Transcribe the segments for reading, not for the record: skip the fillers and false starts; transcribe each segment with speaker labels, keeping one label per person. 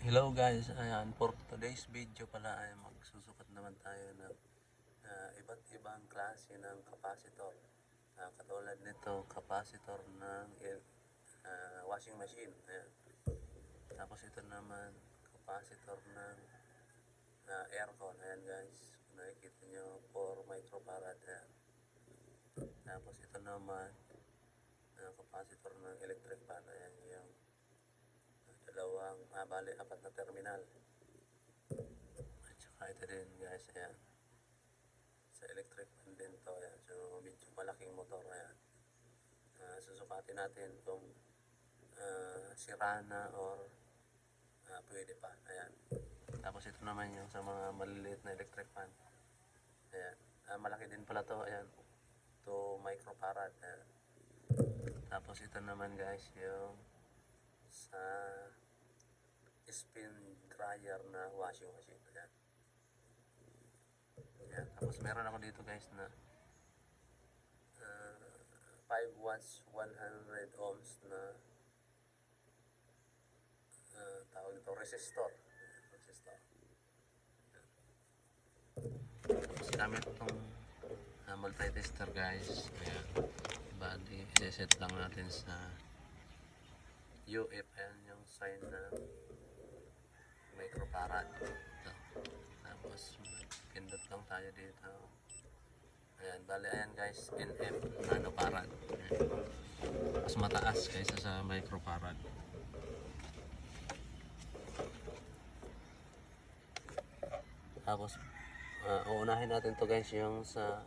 Speaker 1: Hello guys, ayan, for today's video pala ay magsusukat naman tayo ng iba't ibang klase ng capacitor. Katulad nito, capacitor ng washing machine. Ayan. Tapos ito naman, capacitor ng aircon. Ayan guys, kung nakikita nyo, 4 microfarad. Ayan. Tapos ito naman, capacitor ng electric fan. Ayan yung dalawang, bali, apat na terminal. At saka ito din guys, ayan. Sa electric fan din to, ayan. So medyo malaking motor, ayan. Susukatin natin kung sira na or pwede pa, ayan. Tapos ito naman yung sa mga maliliit na electric fan, ayan. Malaki din pala to, ayan, 2 microfarad, ayan. Tapos ito naman guys yung sa spin dryer na washing machine, ayan. Ayan. Tapos meron ako dito guys na 5 watts 100 ohms na tawag ito resistor. Tapos gamit itong multi-tester guys. Ayan. Bali, iset lang natin sa UF. Ayan yung sign na microfarad. Ito. Tapos pindot lang tayo dito. Ayan, bali ayan guys, NF, nanofarad. Mas mataas kaysa sa microfarad. Tapos uunahin natin to guys yung sa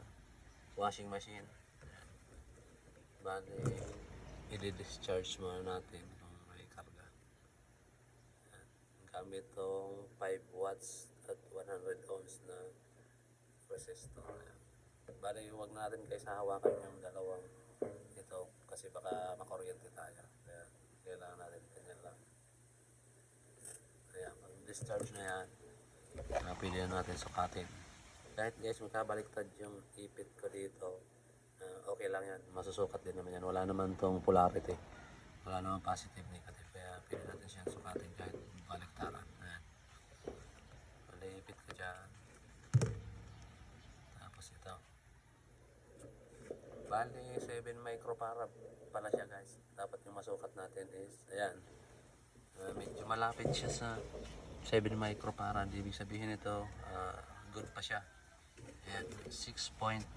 Speaker 1: washing machine. Ayan. Bali, i-discharge muna natin kung may karga. Ayan. Gamit tong 5 watts at 100 ohms na resistor. Ayan. Bali, huwag natin guys hahawakan yung dalawang ito kasi baka makuryente tayo. Kaya kailangan natin ganyan lang. Ayan, pag discharge na yan, pwede na natin sukatin. Kahit guys magkabaliktad yung ipit ko dito, okay lang yan, masusukat din naman yan. Wala naman tong polarity, wala naman positive negative, kaya pwede natin siyang sukatin kahit baliktaran. Ayan, malipit ko dyan. Tapos ito, bali 7 microfarad pala siya guys. Dapat yung masukat natin is ayan, medyo malapit siya sa 7 microfarad. Ibig sabihin ito, good pa siya. Ayan, 6.94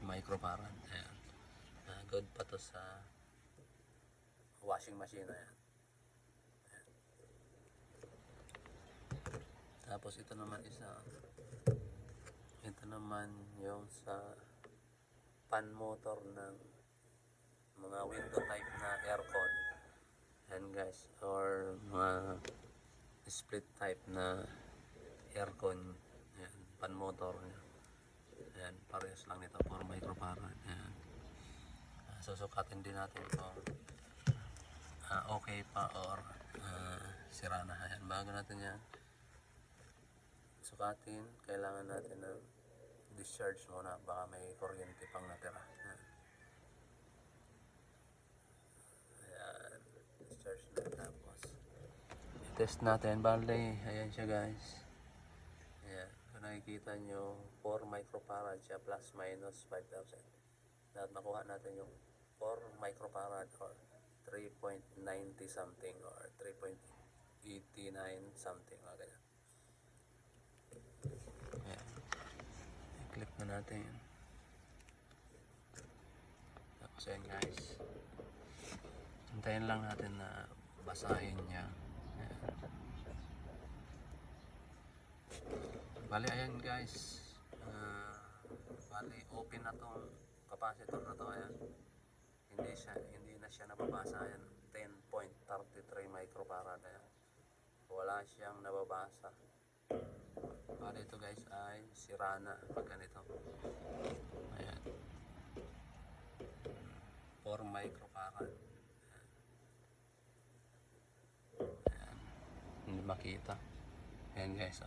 Speaker 1: microfarad. Ayan, good pa to sa washing machine. Ayan. Ayan. Tapos ito naman isa, ito naman yung sa fan motor ng mga window type na aircon. Ayan guys, or mga split type na aircon. Ayan, fan motor. Ayan, parehas lang nito, 4 microfarad. Ayan. Susukatin din natin kung okay pa or sira na. Ayan, bago natin yan sukatin, kailangan natin ng discharge muna, baka may kuryente pang natira. Ayan, discharge na. Tapos test natin, bali, ayan siya guys. Ayan, kung nakikita nyo, 4 microfarad siya, plus minus 5%. Dapat makuha natin yung 4 microfarad or 3.90 something or 3.89 something, o ganyan. Ayan, i-click na natin. Tapos ayan guys, hintayin lang natin na basahin niya. Ayan. Bali ayan guys, bali open na tong capacitor na to. Ayan, hindi na siya nababasa. Ayan, 10.33 microfarad. Ayan, wala siyang nababasa. Bali ito guys ay sira na pag ganito. Ayan, 4 microfarad. Ayan, hindi makita. Ayan guys, 4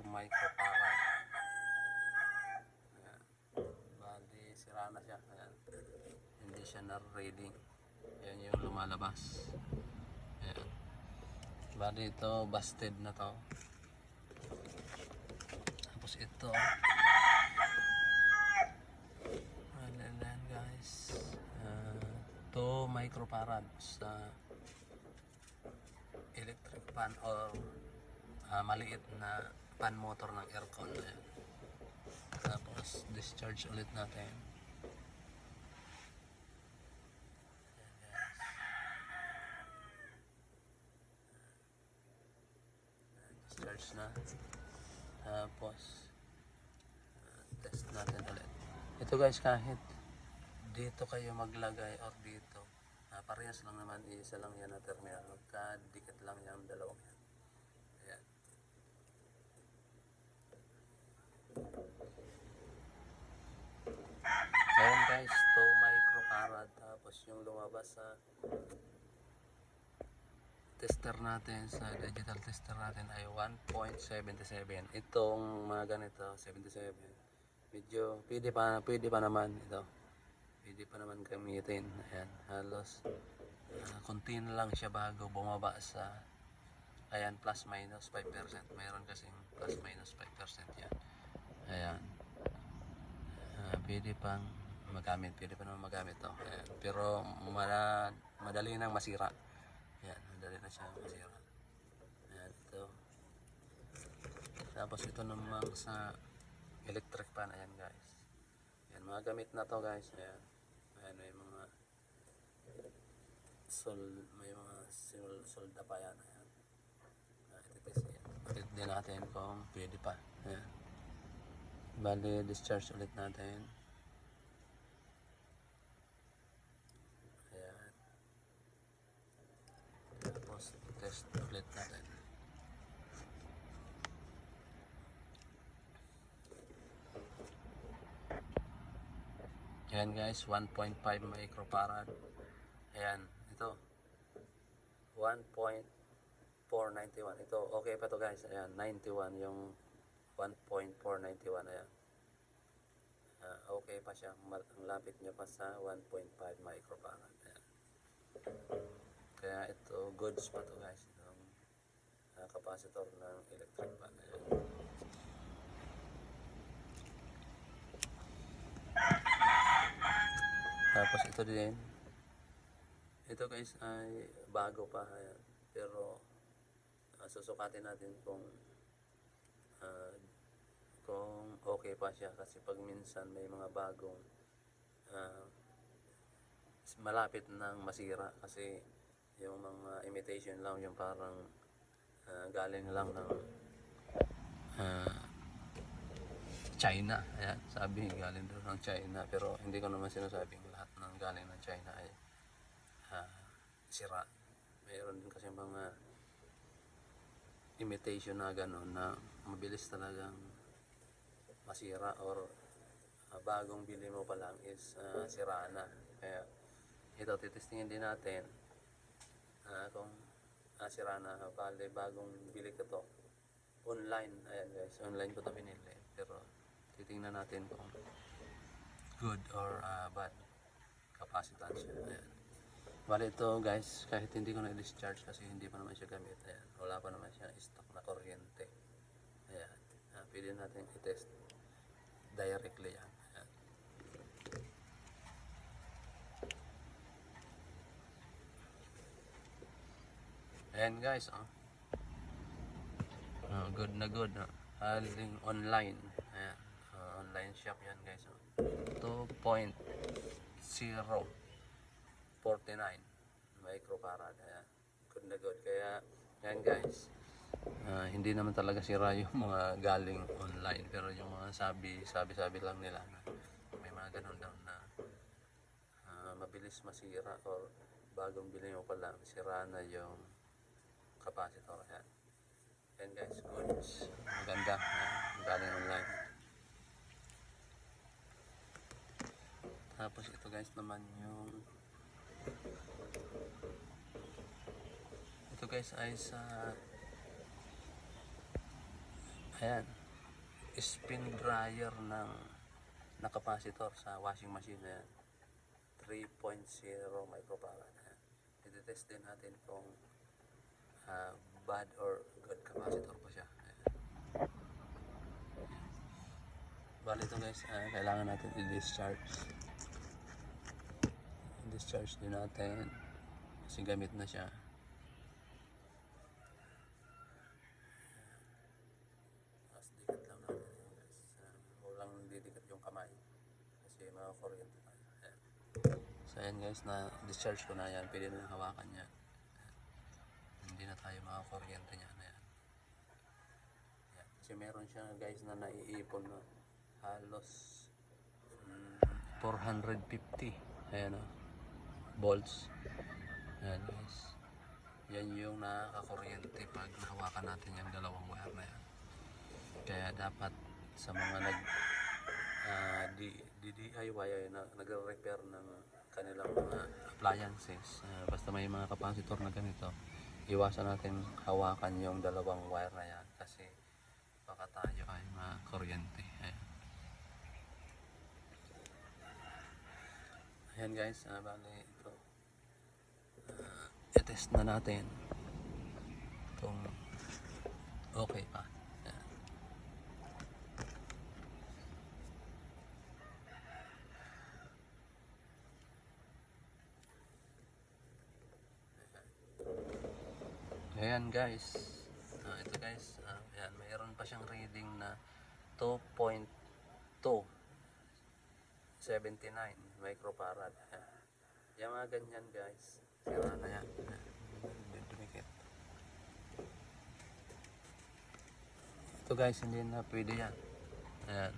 Speaker 1: microfarad. Ayan, bali sira na siya. Ayan, hindi siya na reading. Ayan yung lumalabas. Ayan. Bali ito, busted na to. Tapos ito. And then guys, 2 microfarad sa electric fan or maliit na fan motor ng aircon. Ayan. Tapos discharge ulit natin. Discharge na. Tapos test natin ulit. Ito guys, kahit dito kayo maglagay or dito, parehas lang naman, isa lang yan na terminal. Magkadikit lang yan dalawang yan. Ayan. Ayan guys, 2 microfarad. Tapos yung lumabas sa tester natin, sa digital tester natin ay 1.77. Itong mga ganito, 77. Medyo pwede pa naman ito. Pwede pa naman gamitin. Ayan, halos konti na lang siya bago bumaba sa, ayan, plus minus 5%. Mayroon kasing plus minus 5% yan. Ayan. Pwede pang magamit, pwede pa naman magamit to. Ayan. Pero madali nang masira. Ayan, madali na siya masira. Ayan, ito. Tapos ito naman sa electric fan. Ayan guys. Ayan, mga gamit na to guys. Ayan. Ayan, may mga solda pa yan. Ayan. Ititest yan. Ulit din natin kung pwede pa. Ayan. Bali, discharge ulit natin. Ayan. Tapos, test ulit natin. Ayan guys, 1.5 microfarad. Ayan, ito. 1.491. Ito, okay pa to guys. Ayan, 91 yung 1.491. Ayan. Okay pa siya. Ang lapit nyo pa sa 1.5 microfarad. Ayan. Kaya ito, goods pa to guys. Itong capacitor ng electric fan. Ayan. Tapos ito din. Ito guys ay bago pa. Ayan. Pero susukatin natin kung okay pa siya, kasi pag minsan may mga bagong malapit nang masira, kasi yung mga imitation lang, yung parang galing lang ng China. Ayan, sabi galing doon ng China, pero hindi ko naman sinasabing lahat ng galing ng China ay sira. Mayroon din kasi mga imitation na gano'n na mabilis talagang masira, or bagong bili mo pa lang is sira na. Kaya ito, titestingin din natin kung sira na. Bale, bagong bili ko to online. Ayan guys, online ko to binili, pero titingnan natin kung good or bad capacitance siya. Ayan. Bale ito guys, kahit hindi ko na-discharge kasi hindi pa naman siya gamit. Ayan, wala pa naman siya stock na kuryente. Ayan, pwede natin i-test directly yan. Ayan. Ayan guys, good na good. Haling online. Ayan, online shop yan guys. 2.049 microfarad. Ayan, good na good. Kaya yan guys, hindi naman talaga sira yung mga galing online, pero yung mga sabi lang nila na may mga ganun daw na mabilis masira, or bagong bili mo pa lang sira na yung capacitor. Ayan. Ayan guys, goods. Maganda. Galing online. Tapos ito guys naman yung ito guys ay sa, ayan, spin dryer ng na capacitor sa washing machine. Ayan, 3.0 microfarad. Ayan. I-test din natin kung bad or good capacitor pa siya. Ayan. Bali ito guys, kailangan natin i-discharge. I-discharge din natin kasi gamit na siya. Tapos dikit lang natin yun guys. Walang didikit yung kamay kasi makakuryente tayo. Ayan. So ayan guys, na discharge ko na yan. Pwede na hawakan yan. Hindi na tayo makakuryente niyan. Ayan. Ayan. Kasi meron siya guys na naiipon na halos 450. Ayan o. Volts. Ayan guys. Yan yung nakakakuryente pag nahawakan natin yung dalawang wire na yan. Kaya dapat sa mga DIY ay nagre-repair ng kanilang mga appliances, basta may mga capacitor na ganito, iwasan natin hawakan yung dalawang wire na yan kasi baka tayo ay makuryente. Ayan guys, bali ito i-test na natin kung okay pa. Ayan. Ayan guys, ito guys, ayan, mayroon pa siyang reading na 2.279 microfarad. Ayan. Yung mga ganyan guys, sira na yan. Dumikit. Ito guys, hindi na pwede yan. Ayan.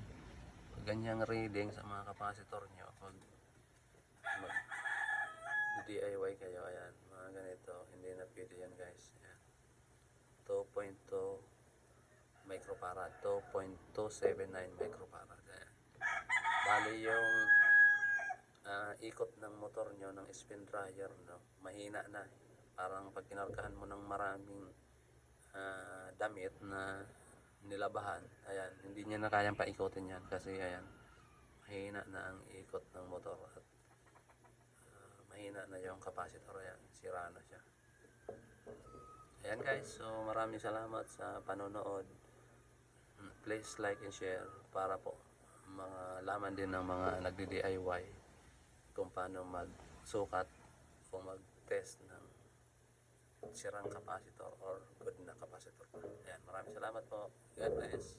Speaker 1: Pag ganyang reading sa mga capacitor nyo, pag DIY kayo, ayan, mga ganito, hindi na pwede yan guys. Ayan. 2.2 microfarad, 2.279 microfarad. Ayan. Bali yung ikot ng motor nyo, ng spin dryer, no, mahina na. Parang pag kinargahan mo ng maraming damit na nilabahan, ayan, hindi niya na kayang paikotin yan kasi ayan, mahina na ang ikot ng motor at mahina na yung capacitor. Ayan, sira na siya. Ayan guys, so maraming salamat sa panonood. Please like and share para po malaman din ng mga nagdi-DIY kung paano magsukat o mag-test ng sirang capacitor or good na capacitor. Ayan, maraming salamat po. God bless.